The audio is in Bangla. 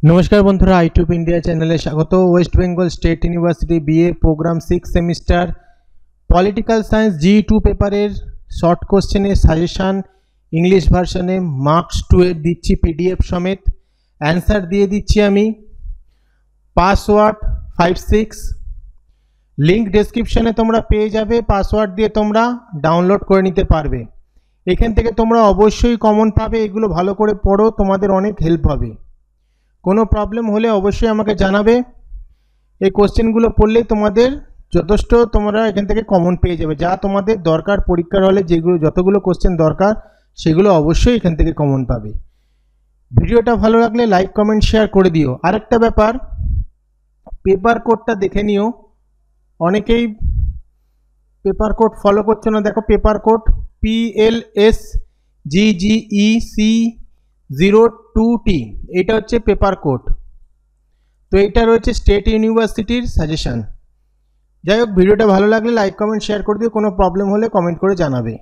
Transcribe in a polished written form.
नमस्कार बंधुरा आईट्यूब इंडिया चैनले स्वागत। West Bengal State University BA program 6 semester political science G2 पेपारेर शर्ट कोश्चेन सजेशन इंग्लिश भार्सने मार्क्स 2 एर दिच्छी पीडीएफ समेत आंसर दिए दिच्छी आमी। पासवर्ड 56 लिंक डेस्क्रिप्शने तोमरा पेये जाबे। पासवर्ड दिए तोमरा डाउनलोड करे निते पारबे। एखान थेके तोमरा अवश्यई कमन पाबे। एगुलो भालो करे पढ़ो, तोमादेर अनेक हेल्प होबे। কোনো প্রবলেম হলে অবশ্যই আমাকে জানাবে। এই কোশ্চেনগুলো পড়লে তোমাদের যথেষ্ট তোমরা এখান থেকে কমন পেয়ে যাবে। যা তোমাদের দরকার পরীক্ষার হলে যেগুলো যতগুলো কোশ্চেন দরকার সেগুলো অবশ্যই এখান থেকে কমন পাবে। ভিডিওটা ভালো লাগলে লাইক কমেন্ট শেয়ার করে দিও। আরেকটা ব্যাপার, পেপার কোডটা দেখে নিও। অনেকেই পেপার কোড ফলো করছো না। দেখো পেপার কোড PLSGGEC02T এটা হচ্ছে পেপার কোড। তো এটা রয়েছে স্টেট ইউনিভার্সিটির সাজেশন। যাই হোক, ভিডিওটা ভালো লাগলে লাইক কমেন্ট শেয়ার করে দিও। কোনো প্রবলেম হলে কমেন্ট করে জানাবে।